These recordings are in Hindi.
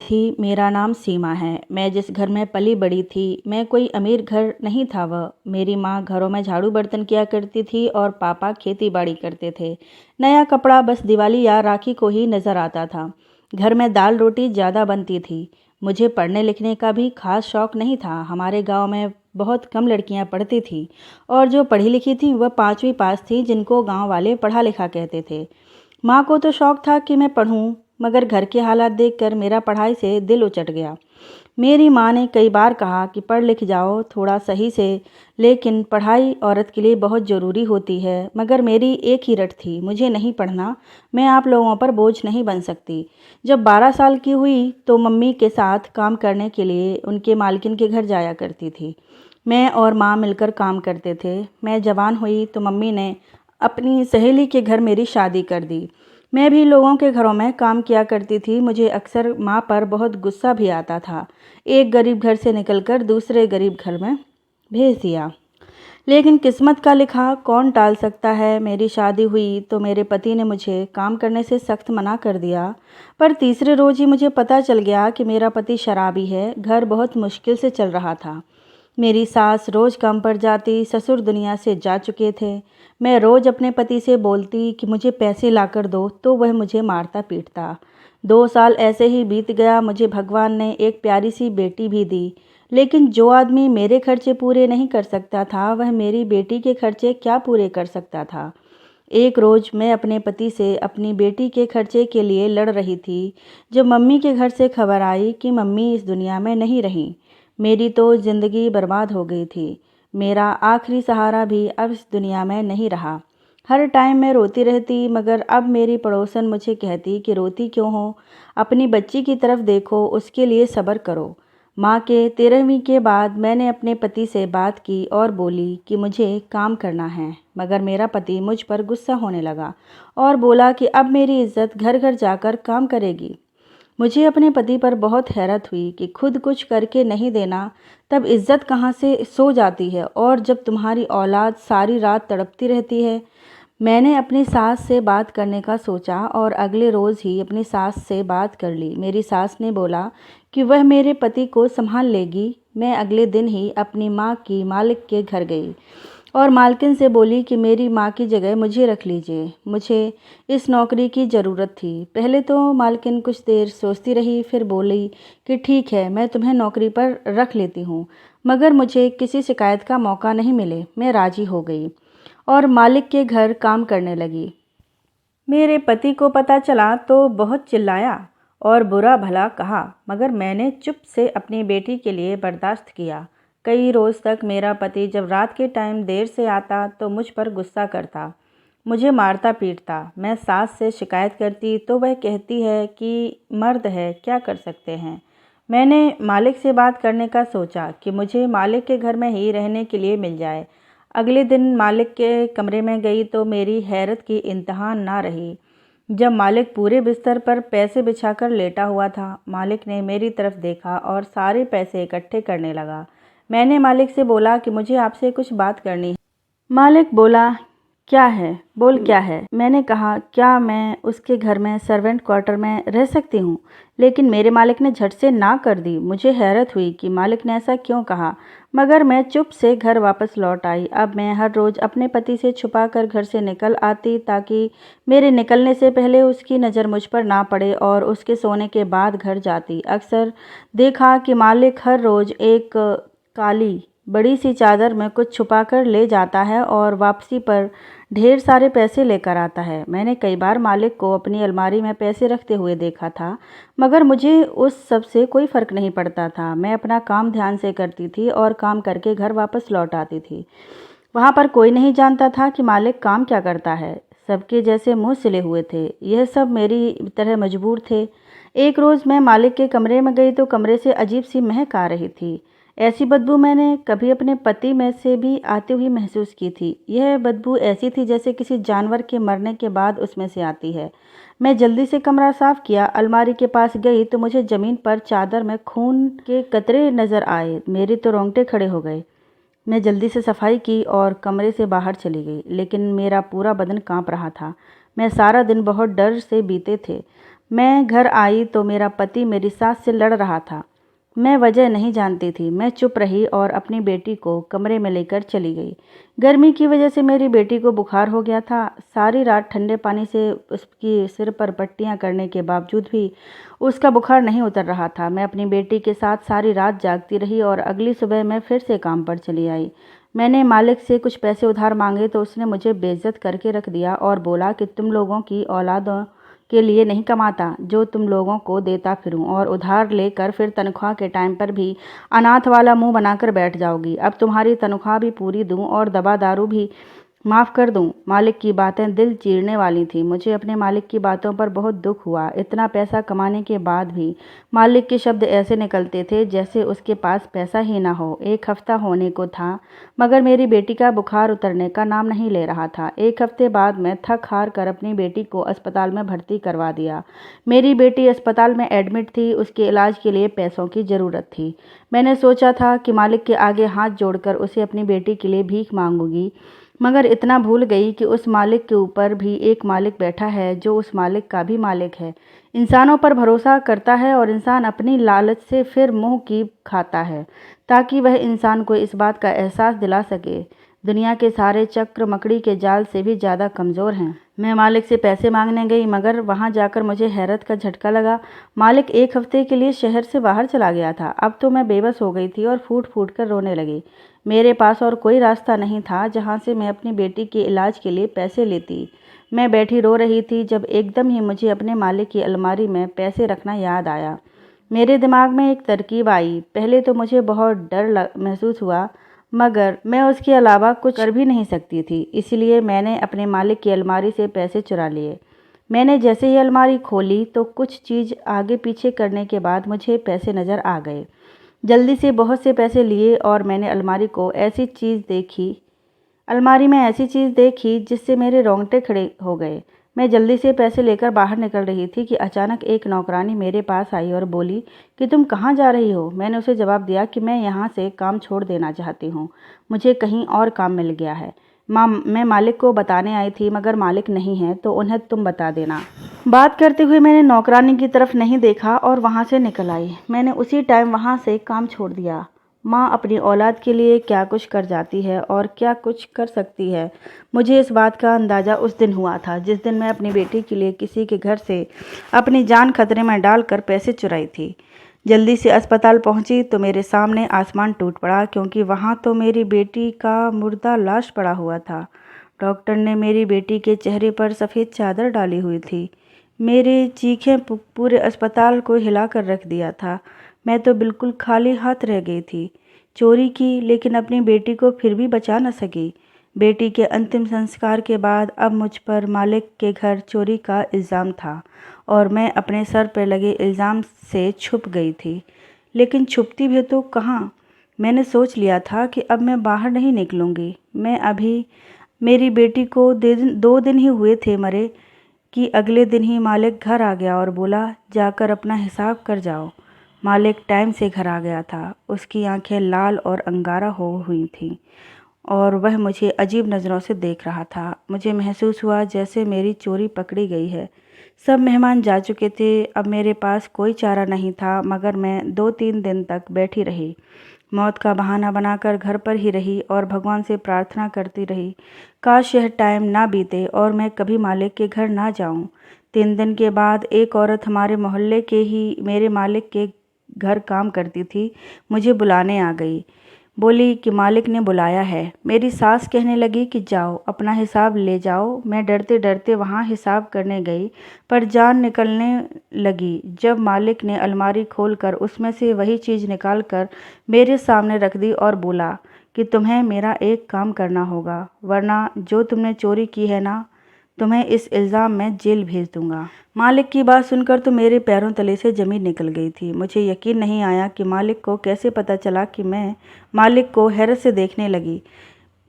थी। मेरा नाम सीमा है। मैं जिस घर में पली बड़ी थी, मैं कोई अमीर घर नहीं था वह। मेरी माँ घरों में झाड़ू बर्तन किया करती थी और पापा खेती बाड़ी करते थे। नया कपड़ा बस दिवाली या राखी को ही नज़र आता था। घर में दाल रोटी ज़्यादा बनती थी। मुझे पढ़ने लिखने का भी खास शौक नहीं था। हमारे गांव में बहुत कम लड़कियां पढ़ती थी और जो पढ़ी लिखी थी वह 5वीं पास थी, जिनको गांव वाले पढ़ा लिखा कहते थे। माँ को तो शौक था कि मैं पढ़ूं, मगर घर के हालात देखकर मेरा पढ़ाई से दिल उचट गया। मेरी माँ ने कई बार कहा कि पढ़ लिख जाओ थोड़ा सही से, लेकिन पढ़ाई औरत के लिए बहुत ज़रूरी होती है। मगर मेरी एक ही रट थी, मुझे नहीं पढ़ना, मैं आप लोगों पर बोझ नहीं बन सकती। जब 12 साल की हुई तो मम्मी के साथ काम करने के लिए उनके मालकिन के घर जाया करती थी। मैं और माँ मिलकर काम करते थे। मैं जवान हुई तो मम्मी ने अपनी सहेली के घर मेरी शादी कर दी। मैं भी लोगों के घरों में काम किया करती थी। मुझे अक्सर माँ पर बहुत गुस्सा भी आता था। एक गरीब घर से निकलकर दूसरे गरीब घर में भेज दिया, लेकिन किस्मत का लिखा कौन टाल सकता है। मेरी शादी हुई तो मेरे पति ने मुझे काम करने से सख्त मना कर दिया। पर तीसरे रोज़ ही मुझे पता चल गया कि मेरा पति शराबी है। घर बहुत मुश्किल से चल रहा था। मेरी सास रोज़ काम पर जाती, ससुर दुनिया से जा चुके थे। मैं रोज़ अपने पति से बोलती कि मुझे पैसे लाकर दो, तो वह मुझे मारता पीटता। 2 साल ऐसे ही बीत गया। मुझे भगवान ने एक प्यारी सी बेटी भी दी, लेकिन जो आदमी मेरे खर्चे पूरे नहीं कर सकता था, वह मेरी बेटी के खर्चे क्या पूरे कर सकता था। एक रोज़ मैं अपने पति से अपनी बेटी के खर्चे के लिए लड़ रही थी, जब मम्मी के घर से खबर आई कि मम्मी इस दुनिया में नहीं रहीं। मेरी तो ज़िंदगी बर्बाद हो गई थी। मेरा आखिरी सहारा भी अब इस दुनिया में नहीं रहा। हर टाइम मैं रोती रहती, मगर अब मेरी पड़ोसन मुझे कहती कि रोती क्यों हो, अपनी बच्ची की तरफ देखो, उसके लिए सब्र करो। माँ के 13वीं के बाद मैंने अपने पति से बात की और बोली कि मुझे काम करना है, मगर मेरा पति मुझ पर गुस्सा होने लगा और बोला कि अब मेरी इज्जत घर घर जाकर काम करेगी। मुझे अपने पति पर बहुत हैरत हुई कि खुद कुछ करके नहीं देना, तब इज्जत कहाँ से सो जाती है, और जब तुम्हारी औलाद सारी रात तड़पती रहती है। मैंने अपनी सास से बात करने का सोचा और अगले रोज़ ही अपनी सास से बात कर ली। मेरी सास ने बोला कि वह मेरे पति को संभाल लेगी। मैं अगले दिन ही अपनी माँ की मालिक के घर गई और मालकिन से बोली कि मेरी माँ की जगह मुझे रख लीजिए, मुझे इस नौकरी की ज़रूरत थी। पहले तो मालकिन कुछ देर सोचती रही, फिर बोली कि ठीक है, मैं तुम्हें नौकरी पर रख लेती हूँ, मगर मुझे किसी शिकायत का मौका नहीं मिले। मैं राज़ी हो गई और मालिक के घर काम करने लगी। मेरे पति को पता चला तो बहुत चिल्लाया और बुरा भला कहा, मगर मैंने चुप से अपनी बेटी के लिए बर्दाश्त किया। कई रोज़ तक मेरा पति जब रात के टाइम देर से आता तो मुझ पर गुस्सा करता, मुझे मारता पीटता। मैं सास से शिकायत करती तो वह कहती है कि मर्द है, क्या कर सकते हैं। मैंने मालिक से बात करने का सोचा कि मुझे मालिक के घर में ही रहने के लिए मिल जाए। अगले दिन मालिक के कमरे में गई तो मेरी हैरत की इंतहा ना रही, जब मालिक पूरे बिस्तर पर पैसे बिछाकर लेटा हुआ था। मालिक ने मेरी तरफ देखा और सारे पैसे इकट्ठे करने लगा। मैंने मालिक से बोला कि मुझे आपसे कुछ बात करनी है। मालिक बोला, क्या है, बोल क्या है। मैंने कहा, क्या मैं उसके घर में सर्वेंट क्वार्टर में रह सकती हूँ, लेकिन मेरे मालिक ने झट से ना कर दी। मुझे हैरत हुई कि मालिक ने ऐसा क्यों कहा, मगर मैं चुप से घर वापस लौट आई। अब मैं हर रोज़ अपने पति से छुपाकर घर से निकल आती, ताकि मेरे निकलने से पहले उसकी नज़र मुझ पर ना पड़े, और उसके सोने के बाद घर जाती। अक्सर देखा कि मालिक हर रोज़ एक काली बड़ी सी चादर में कुछ छुपा कर ले जाता है और वापसी पर ढेर सारे पैसे लेकर आता है। मैंने कई बार मालिक को अपनी अलमारी में पैसे रखते हुए देखा था, मगर मुझे उस सब से कोई फ़र्क नहीं पड़ता था। मैं अपना काम ध्यान से करती थी और काम करके घर वापस लौट आती थी। वहाँ पर कोई नहीं जानता था कि मालिक काम क्या करता है। सबके जैसे मुंह सिले हुए थे। यह सब मेरी तरह मजबूर थे। एक रोज़ मैं मालिक के कमरे में गई तो कमरे से अजीब सी महक आ रही थी। ऐसी बदबू मैंने कभी अपने पति में से भी आती हुई महसूस की थी। यह बदबू ऐसी थी जैसे किसी जानवर के मरने के बाद उसमें से आती है। मैं जल्दी से कमरा साफ किया, अलमारी के पास गई तो मुझे ज़मीन पर चादर में खून के कतरे नज़र आए। मेरे तो रोंगटे खड़े हो गए। मैं जल्दी से सफाई की और कमरे से बाहर चली गई, लेकिन मेरा पूरा बदन कांप रहा था। मैं सारा दिन बहुत डर से बीते थे। मैं घर आई तो मेरा पति मेरी सास से लड़ रहा था। मैं वजह नहीं जानती थी। मैं चुप रही और अपनी बेटी को कमरे में लेकर चली गई। गर्मी की वजह से मेरी बेटी को बुखार हो गया था। सारी रात ठंडे पानी से उसकी सिर पर पट्टियाँ करने के बावजूद भी उसका बुखार नहीं उतर रहा था। मैं अपनी बेटी के साथ सारी रात जागती रही और अगली सुबह मैं फिर से काम पर चली आई। मैंने मालिक से कुछ पैसे उधार मांगे तो उसने मुझे बेइज्जत करके रख दिया और बोला कि तुम लोगों की औलादों के लिए नहीं कमाता जो तुम लोगों को देता फिरूं, और उधार लेकर फिर तनख्वाह के टाइम पर भी अनाथ वाला मुंह बनाकर बैठ जाओगी। अब तुम्हारी तनख्वाह भी पूरी दूं और दवा दारू भी माफ़ कर दूं। मालिक की बातें दिल चीरने वाली थी। मुझे अपने मालिक की बातों पर बहुत दुख हुआ। इतना पैसा कमाने के बाद भी मालिक के शब्द ऐसे निकलते थे जैसे उसके पास पैसा ही ना हो। एक हफ्ता होने को था मगर मेरी बेटी का बुखार उतरने का नाम नहीं ले रहा था। एक हफ्ते बाद मैं थक हार कर अपनी बेटी को अस्पताल में भर्ती करवा दिया। मेरी बेटी अस्पताल में एडमिट थी। उसके इलाज के लिए पैसों की ज़रूरत थी। मैंने सोचा था कि मालिक के आगे हाथ जोड़कर उसे अपनी बेटी के लिए भीख मांगूंगी, मगर इतना भूल गई कि उस मालिक के ऊपर भी एक मालिक बैठा है जो उस मालिक का भी मालिक है। इंसानों पर भरोसा करता है और इंसान अपनी लालच से फिर मुंह की खाता है ताकि वह इंसान को इस बात का एहसास दिला सके दुनिया के सारे चक्र मकड़ी के जाल से भी ज़्यादा कमज़ोर हैं। मैं मालिक से पैसे मांगने गई मगर वहां जाकर मुझे हैरत का झटका लगा। मालिक एक हफ्ते के लिए शहर से बाहर चला गया था। अब तो मैं बेबस हो गई थी और फूट फूट कर रोने लगी। मेरे पास और कोई रास्ता नहीं था जहां से मैं अपनी बेटी के इलाज के लिए पैसे लेती। मैं बैठी रो रही थी जब एकदम ही मुझे अपने मालिक की अलमारी में पैसे रखना याद आया। मेरे दिमाग में एक तरकीब आई। पहले तो मुझे बहुत डर महसूस हुआ मगर मैं उसके अलावा कुछ कर भी नहीं सकती थी, इसलिए मैंने अपने मालिक की अलमारी से पैसे चुरा लिए। मैंने जैसे ही अलमारी खोली तो कुछ चीज़ आगे पीछे करने के बाद मुझे पैसे नज़र आ गए। जल्दी से बहुत से पैसे लिए और मैंने अलमारी में ऐसी चीज़ देखी जिससे मेरे रोंगटे खड़े हो गए। मैं जल्दी से पैसे लेकर बाहर निकल रही थी कि अचानक एक नौकरानी मेरे पास आई और बोली कि तुम कहाँ जा रही हो। मैंने उसे जवाब दिया कि मैं यहाँ से काम छोड़ देना चाहती हूँ, मुझे कहीं और काम मिल गया है। माँ, मैं मालिक को बताने आई थी मगर मालिक नहीं है तो उन्हें तुम बता देना। बात करते हुए मैंने नौकरानी की तरफ नहीं देखा और वहाँ से निकल आई। मैंने उसी टाइम वहाँ से काम छोड़ दिया। माँ अपनी औलाद के लिए क्या कुछ कर जाती है और क्या कुछ कर सकती है, मुझे इस बात का अंदाज़ा उस दिन हुआ था जिस दिन मैं अपनी बेटी के लिए किसी के घर से अपनी जान खतरे में डालकर पैसे चुराई थी। जल्दी से अस्पताल पहुंची तो मेरे सामने आसमान टूट पड़ा क्योंकि वहां तो मेरी बेटी का मुर्दा लाश पड़ा हुआ था। डॉक्टर ने मेरी बेटी के चेहरे पर सफ़ेद चादर डाली हुई थी। मेरी चीखें पूरे अस्पताल को हिलाकर रख दिया था। मैं तो बिल्कुल खाली हाथ रह गई थी। चोरी की लेकिन अपनी बेटी को फिर भी बचा न सकी। बेटी के अंतिम संस्कार के बाद अब मुझ पर मालिक के घर चोरी का इल्ज़ाम था और मैं अपने सर पर लगे इल्ज़ाम से छुप गई थी। लेकिन छुपती भी तो कहाँ। मैंने सोच लिया था कि अब मैं बाहर नहीं निकलूँगी। मैं अभी मेरी बेटी को 2 दिन ही हुए थे मरे कि अगले दिन ही मालिक घर आ गया और बोला जाकर अपना हिसाब कर जाओ। मालिक टाइम से घर आ गया था। उसकी आंखें लाल और अंगारा हो हुई थीं और वह मुझे अजीब नज़रों से देख रहा था। मुझे महसूस हुआ जैसे मेरी चोरी पकड़ी गई है। सब मेहमान जा चुके थे। अब मेरे पास कोई चारा नहीं था मगर मैं 2-3 दिन तक बैठी रही। मौत का बहाना बनाकर घर पर ही रही और भगवान से प्रार्थना करती रही, काश यह टाइम ना बीते और मैं कभी मालिक के घर ना जाऊं। 3 दिन के बाद एक औरत हमारे मोहल्ले के ही मेरे मालिक के घर काम करती थी, मुझे बुलाने आ गई। बोली कि मालिक ने बुलाया है। मेरी सास कहने लगी कि जाओ अपना हिसाब ले जाओ। मैं डरते डरते वहाँ हिसाब करने गई पर जान निकलने लगी जब मालिक ने अलमारी खोलकर उसमें से वही चीज़ निकाल कर मेरे सामने रख दी और बोला कि तुम्हें मेरा एक काम करना होगा, वरना जो तुमने चोरी की है ना, तुम्हें इस इल्ज़ाम में जेल भेज दूंगा। मालिक की बात सुनकर तो मेरे पैरों तले से ज़मीन निकल गई थी। मुझे यकीन नहीं आया कि मालिक को कैसे पता चला कि मैं मालिक को हैरत से देखने लगी।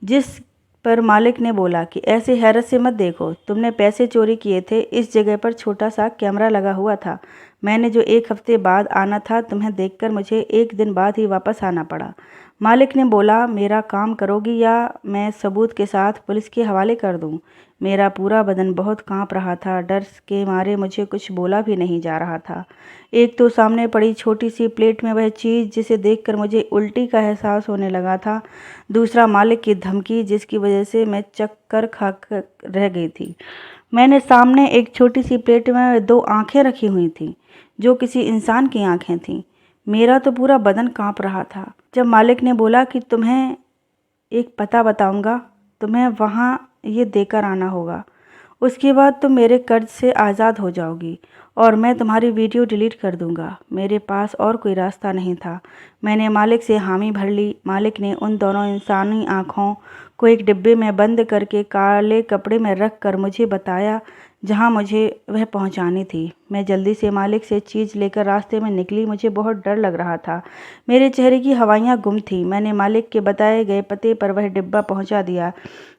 जिस पर मालिक ने बोला कि ऐसे हैरत से मत देखो, तुमने पैसे चोरी किए थे, इस जगह पर छोटा सा कैमरा लगा हुआ था। मैंने जो 1 हफ्ते बाद आना था तुम्हें देखकर मुझे 1 दिन बाद ही वापस आना पड़ा। मालिक ने बोला, मेरा काम करोगी या मैं सबूत के साथ पुलिस के हवाले कर दूं? मेरा पूरा बदन बहुत कांप रहा था। डर के मारे मुझे कुछ बोला भी नहीं जा रहा था। एक तो सामने पड़ी छोटी सी प्लेट में वह चीज़ जिसे देखकर मुझे उल्टी का एहसास होने लगा था। दूसरा मालिक की धमकी जिसकी वजह से मैं चक्कर खाकर रह गई थी। मैंने सामने एक छोटी सी प्लेट में 2 आंखें रखी हुई थीं, जो किसी इंसान की आंखें थीं। मेरा तो पूरा बदन कांप रहा था। जब मालिक ने बोला कि तुम्हें एक पता बताऊंगा, तुम्हें वहाँ ये देकर आना होगा, उसके बाद तुम मेरे कर्ज से आज़ाद हो जाओगी और मैं तुम्हारी वीडियो डिलीट कर दूंगा। मेरे पास और कोई रास्ता नहीं था। मैंने मालिक से हामी भर ली। मालिक ने उन दोनों इंसानी आँखों को एक डिब्बे में बंद करके काले कपड़े में रख कर मुझे बताया जहाँ मुझे वह पहुँचानी थी। मैं जल्दी से मालिक से चीज़ लेकर रास्ते में निकली। मुझे बहुत डर लग रहा था। मेरे चेहरे की हवाइयाँ गुम थीं। मैंने मालिक के बताए गए पते पर वह डिब्बा पहुँचा दिया,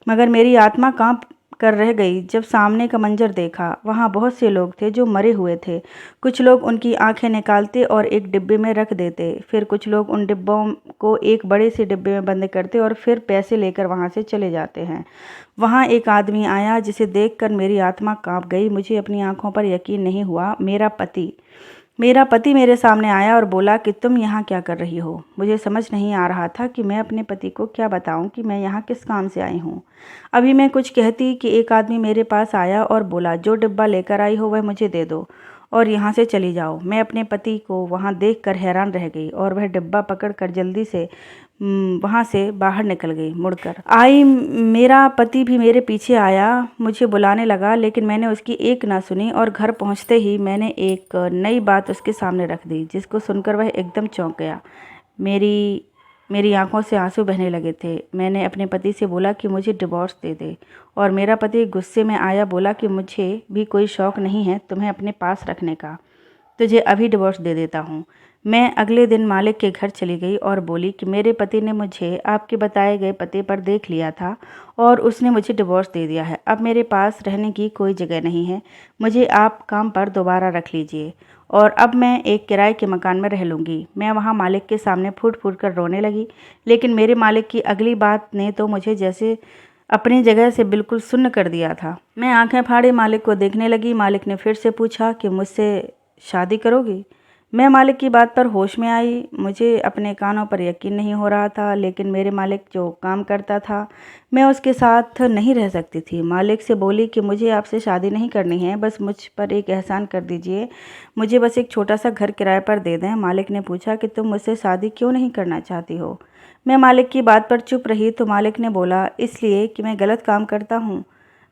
मगर मेरी आत्मा कांप कर रह गई जब सामने का मंजर देखा। वहाँ बहुत से लोग थे जो मरे हुए थे। कुछ लोग उनकी आंखें निकालते और एक डिब्बे में रख देते, फिर कुछ लोग उन डिब्बों को एक बड़े से डिब्बे में बंद करते और फिर पैसे लेकर वहाँ से चले जाते हैं। वहाँ एक आदमी आया जिसे देखकर मेरी आत्मा कांप गई। मुझे अपनी आंखों पर यकीन नहीं हुआ। मेरा पति मेरे सामने आया और बोला कि तुम यहाँ क्या कर रही हो? मुझे समझ नहीं आ रहा था कि मैं अपने पति को क्या बताऊं कि मैं यहाँ किस काम से आई हूँ। अभी मैं कुछ कहती कि एक आदमी मेरे पास आया और बोला, जो डिब्बा लेकर आई हो वह मुझे दे दो और यहाँ से चली जाओ। मैं अपने पति को वहाँ देखकर हैरान रह गई और वह डिब्बा पकड़कर जल्दी से वहाँ से बाहर निकल गई। मुड़कर आई। मेरा पति भी मेरे पीछे आया, मुझे बुलाने लगा, लेकिन मैंने उसकी एक ना सुनी और घर पहुँचते ही मैंने एक नई बात उसके सामने रख दी, जिसको सुनकर वह एकदम चौंक गया। मेरी आंखों से आंसू बहने लगे थे। मैंने अपने पति से बोला कि मुझे डिवोर्स दे दे और मेरा पति गुस्से में आया, बोला कि मुझे भी कोई शौक़ नहीं है तुम्हें अपने पास रखने का, तुझे अभी डिवोर्स दे देता हूँ। मैं अगले दिन मालिक के घर चली गई और बोली कि मेरे पति ने मुझे आपके बताए गए पते पर देख लिया था और उसने मुझे डिवोर्स दे दिया है। अब मेरे पास रहने की कोई जगह नहीं है। मुझे आप काम पर दोबारा रख लीजिए और अब मैं एक किराए के मकान में रह लूँगी। मैं वहाँ मालिक के सामने फूट फूट कर रोने लगी, लेकिन मेरे मालिक की अगली बात ने तो मुझे जैसे अपनी जगह से बिल्कुल सुन्न कर दिया था। मैं आंखें फाड़े मालिक को देखने लगी। मालिक ने फिर से पूछा कि मुझसे शादी करोगी? मैं मालिक की बात पर होश में आई। मुझे अपने कानों पर यकीन नहीं हो रहा था, लेकिन मेरे मालिक जो काम करता था मैं उसके साथ नहीं रह सकती थी। मालिक से बोली कि मुझे आपसे शादी नहीं करनी है, बस मुझ पर एक एहसान कर दीजिए, मुझे बस एक छोटा सा घर किराए पर दे दें। मालिक ने पूछा कि तुम मुझसे शादी क्यों नहीं करना चाहती हो? मैं मालिक की बात पर चुप रही तो मालिक ने बोला, इसलिए कि मैं गलत काम करता हूँ।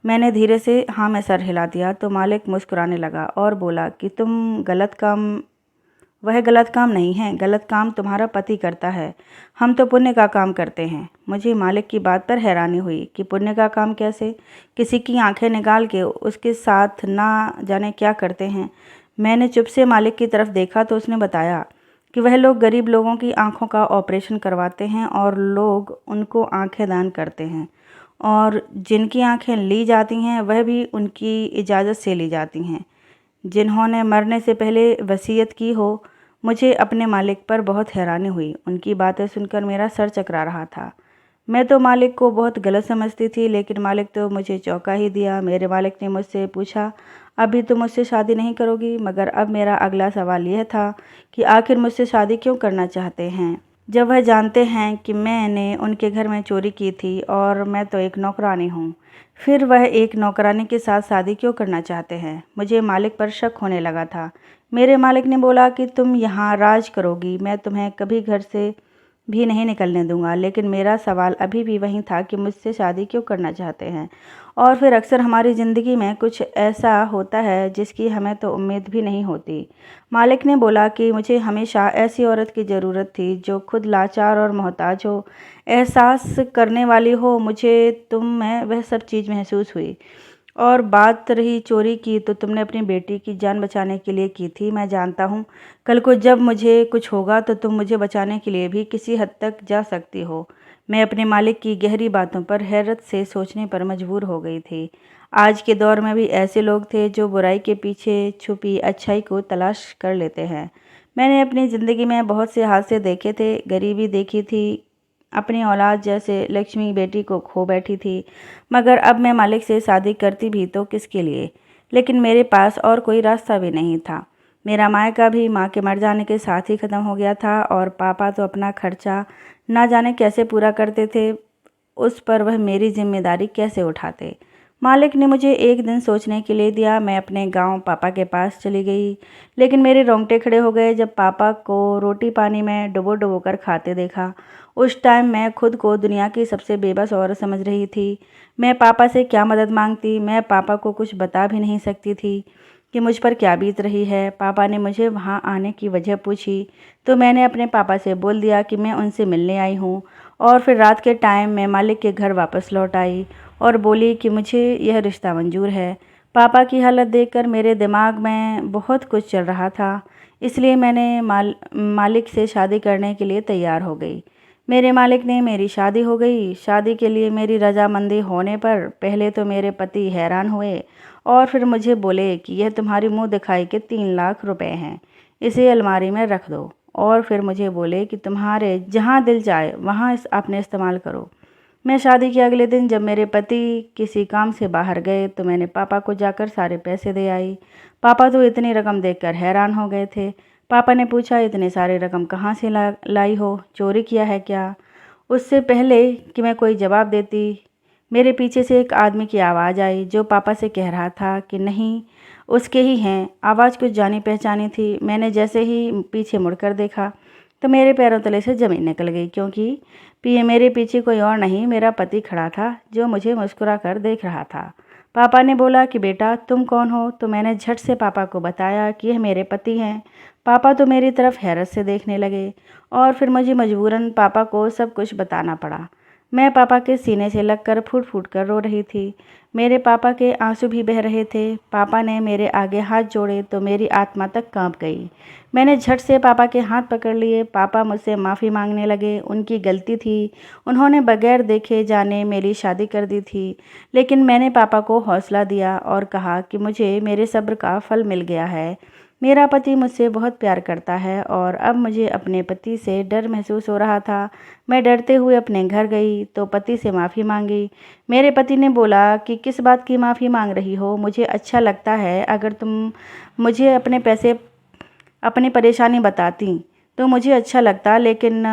मैंने धीरे से हाँ में सर हिला दिया तो मालिक मुस्कुराने लगा और बोला कि वह गलत काम नहीं है, गलत काम तुम्हारा पति करता है, हम तो पुण्य का काम करते हैं। मुझे मालिक की बात पर हैरानी हुई कि पुण्य का काम कैसे? किसी की आंखें निकाल के उसके साथ ना जाने क्या करते हैं। मैंने चुप से मालिक की तरफ देखा तो उसने बताया कि वह लोग गरीब लोगों की आंखों का ऑपरेशन करवाते हैं और लोग उनको आंखें दान करते हैं, और जिनकी आंखें ली जाती हैं वह भी उनकी इजाज़त से ली जाती हैं, जिन्होंने मरने से पहले वसीयत की हो। मुझे अपने मालिक पर बहुत हैरानी हुई। उनकी बातें सुनकर मेरा सर चकरा रहा था। मैं तो मालिक को बहुत गलत समझती थी, लेकिन मालिक तो मुझे चौंका ही दिया। मेरे मालिक ने मुझसे पूछा, अभी तो मुझसे शादी नहीं करोगी? मगर अब मेरा अगला सवाल यह था कि आखिर मुझसे शादी क्यों करना चाहते हैं, जब वह जानते हैं कि मैंने उनके घर में चोरी की थी और मैं तो एक नौकरानी हूँ। फिर वह एक नौकरानी के साथ शादी क्यों करना चाहते हैं? मुझे मालिक पर शक होने लगा था। मेरे मालिक ने बोला कि तुम यहाँ राज करोगी, मैं तुम्हें कभी घर से भी नहीं निकलने दूंगा। लेकिन मेरा सवाल अभी भी वही था कि मुझसे शादी क्यों करना चाहते हैं। और फिर अक्सर हमारी ज़िंदगी में कुछ ऐसा होता है जिसकी हमें तो उम्मीद भी नहीं होती। मालिक ने बोला कि मुझे हमेशा ऐसी औरत की ज़रूरत थी जो खुद लाचार और मोहताज हो, एहसास करने वाली हो। मुझे तुम में वह सब चीज़ महसूस हुई। और बात रही चोरी की, तो तुमने अपनी बेटी की जान बचाने के लिए की थी। मैं जानता हूँ कल को जब मुझे कुछ होगा तो तुम मुझे बचाने के लिए भी किसी हद तक जा सकती हो। मैं अपने मालिक की गहरी बातों पर हैरत से सोचने पर मजबूर हो गई थी। आज के दौर में भी ऐसे लोग थे जो बुराई के पीछे छुपी अच्छाई को तलाश कर लेते हैं। मैंने अपनी ज़िंदगी में बहुत से हादसे देखे थे, गरीबी देखी थी, अपनी औलाद जैसे लक्ष्मी बेटी को खो बैठी थी। मगर अब मैं मालिक से शादी करती भी तो किसके लिए? लेकिन मेरे पास और कोई रास्ता भी नहीं था। मेरा मायका भी माँ के मर जाने के साथ ही ख़त्म हो गया था और पापा तो अपना खर्चा ना जाने कैसे पूरा करते थे, उस पर वह मेरी जिम्मेदारी कैसे उठाते। मालिक ने मुझे एक दिन सोचने के लिए दिया। मैं अपने गांव पापा के पास चली गई, लेकिन मेरे रोंगटे खड़े हो गए जब पापा को रोटी पानी में डुबो डुबो कर खाते देखा। उस टाइम मैं खुद को दुनिया की सबसे बेबस औरत समझ रही थी। मैं पापा से क्या मदद मांगती? मैं पापा को कुछ बता भी नहीं सकती थी कि मुझ पर क्या बीत रही है। पापा ने मुझे वहाँ आने की वजह पूछी तो मैंने अपने पापा से बोल दिया कि मैं उनसे मिलने आई हूँ। और फिर रात के टाइम मैं मालिक के घर वापस लौट आई और बोली कि मुझे यह रिश्ता मंजूर है। पापा की हालत देखकर मेरे दिमाग में बहुत कुछ चल रहा था, इसलिए मैंने मालिक से शादी करने के लिए तैयार हो गई। मेरे मालिक ने मेरी शादी हो गई। शादी के लिए मेरी रजामंदी होने पर पहले तो मेरे पति हैरान हुए और फिर मुझे बोले कि यह तुम्हारी मुंह दिखाई के 3 लाख रुपए हैं, इसे अलमारी में रख दो। और फिर मुझे बोले कि तुम्हारे जहाँ दिल जाए वहाँ आपने इस्तेमाल करो। मैं शादी के अगले दिन जब मेरे पति किसी काम से बाहर गए तो मैंने पापा को जाकर सारे पैसे दे आई। पापा तो इतनी रकम देखकर हैरान हो गए थे। पापा ने पूछा, इतने सारे रकम कहाँ से लाई हो? चोरी किया है क्या? उससे पहले कि मैं कोई जवाब देती, मेरे पीछे से एक आदमी की आवाज़ आई जो पापा से कह रहा था कि नहीं, उसके ही हैं। आवाज़ कुछ जानी पहचानी थी। मैंने जैसे ही पीछे मुड़कर देखा तो मेरे पैरों तले से ज़मीन निकल गई, क्योंकि मेरे पीछे कोई और नहीं, मेरा पति खड़ा था जो मुझे मुस्कुरा कर देख रहा था। पापा ने बोला कि बेटा तुम कौन हो? तो मैंने झट से पापा को बताया कि यह मेरे पति हैं। पापा तो मेरी तरफ हैरत से देखने लगे और फिर मुझे मजबूरन पापा को सब कुछ बताना पड़ा। मैं पापा के सीने से लगकर फूट फूट कर रो रही थी। मेरे पापा के आंसू भी बह रहे थे। पापा ने मेरे आगे हाथ जोड़े तो मेरी आत्मा तक कांप गई। मैंने झट से पापा के हाथ पकड़ लिए। पापा मुझसे माफ़ी मांगने लगे। उनकी गलती थी, उन्होंने बगैर देखे जाने मेरी शादी कर दी थी। लेकिन मैंने पापा को हौसला दिया और कहा कि मुझे मेरे सब्र का फल मिल गया है। मेरा पति मुझसे बहुत प्यार करता है और अब मुझे अपने पति से डर महसूस हो रहा था। मैं डरते हुए अपने घर गई तो पति से माफ़ी मांगी। मेरे पति ने बोला कि किस बात की माफ़ी मांग रही हो? मुझे अच्छा लगता है अगर तुम मुझे अपनी परेशानी बताती तो मुझे अच्छा लगता, लेकिन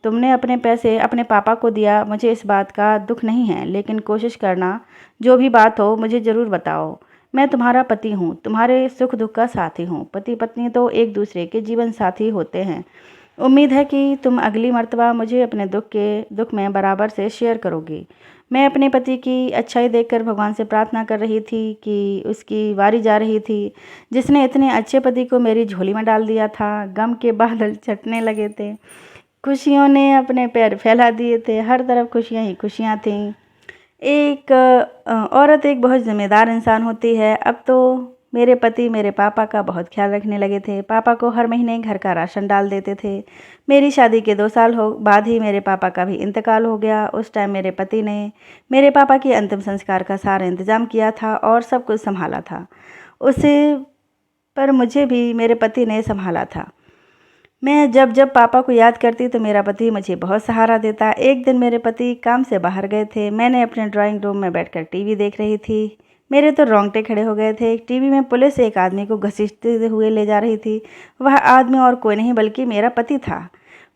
तुमने अपने पैसे अपने पापा को दिया। मुझे इस बात का दुख नहीं है, लेकिन कोशिश करना, जो भी बात हो मुझे ज़रूर बताओ। मैं तुम्हारा पति हूँ, तुम्हारे सुख दुख का साथी हूँ। पति पत्नी तो एक दूसरे के जीवन साथी होते हैं। उम्मीद है कि तुम अगली मर्तबा मुझे अपने दुख में बराबर से शेयर करोगी। मैं अपने पति की अच्छाई देखकर भगवान से प्रार्थना कर रही थी कि उसकी बारी जा रही थी, जिसने इतने अच्छे पति को मेरी झोली में डाल दिया था। गम के बादल छटने लगे थे। खुशियों ने अपने पैर फैला दिए थे। हर तरफ खुशियाँ ही खुशियाँ थीं। एक औरत एक बहुत ज़िम्मेदार इंसान होती है। अब तो मेरे पति मेरे पापा का बहुत ख्याल रखने लगे थे। पापा को हर महीने घर का राशन डाल देते थे। मेरी शादी के 2 साल बाद ही मेरे पापा का भी इंतकाल हो गया। उस टाइम मेरे पति ने मेरे पापा के अंतिम संस्कार का सारा इंतज़ाम किया था और सब कुछ संभाला था। उसे पर मुझे भी मेरे पति ने संभाला था। मैं जब जब पापा को याद करती तो मेरा पति मुझे बहुत सहारा देता। एक दिन मेरे पति काम से बाहर गए थे। मैंने अपने ड्राइंग रूम में बैठकर टीवी देख रही थी। मेरे तो रोंगटे खड़े हो गए थे। टीवी में पुलिस एक आदमी को घसीटते हुए ले जा रही थी। वह आदमी और कोई नहीं बल्कि मेरा पति था।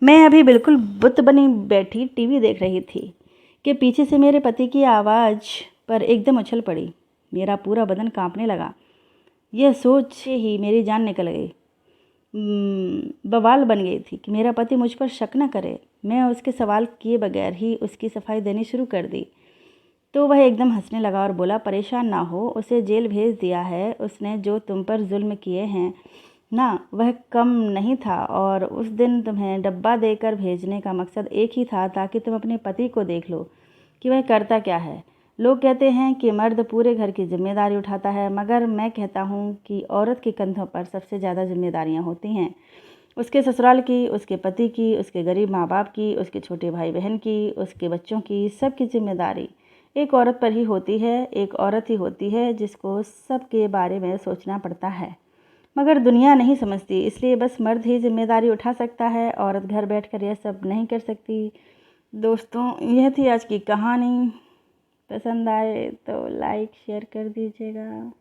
मैं अभी बिल्कुल बुत बनी बैठी टीवी देख रही थी कि पीछे से मेरे पति की आवाज़ पर एकदम उछल पड़ी। मेरा पूरा बदन कांपने लगा। यह सोच ही मेरी जान निकल गई। बवाल बन गई थी कि मेरा पति मुझ पर शक न करे। मैं उसके सवाल किए बगैर ही उसकी सफाई देनी शुरू कर दी तो वह एकदम हंसने लगा और बोला, परेशान ना हो, उसे जेल भेज दिया है। उसने जो तुम पर जुल्म किए हैं ना, वह कम नहीं था। और उस दिन तुम्हें डब्बा देकर भेजने का मकसद एक ही था, ताकि तुम अपने पति को देख लो कि वह करता क्या है। लोग कहते हैं कि मर्द पूरे घर की जिम्मेदारी उठाता है, मगर मैं कहता हूँ कि औरत के कंधों पर सबसे ज़्यादा जिम्मेदारियाँ होती हैं। उसके ससुराल की, उसके पति की, उसके गरीब माँ बाप की, उसके छोटे भाई बहन की, उसके बच्चों की, सबकी जिम्मेदारी एक औरत पर ही होती है। एक औरत ही होती है जिसको सबके बारे में सोचना पड़ता है, मगर दुनिया नहीं समझती। इसलिए बस मर्द ही जिम्मेदारी उठा सकता है। औरत घर बैठकर यह सब नहीं कर सकती। दोस्तों यह थी आज की कहानी। पसंद आए तो लाइक शेयर कर दीजिएगा।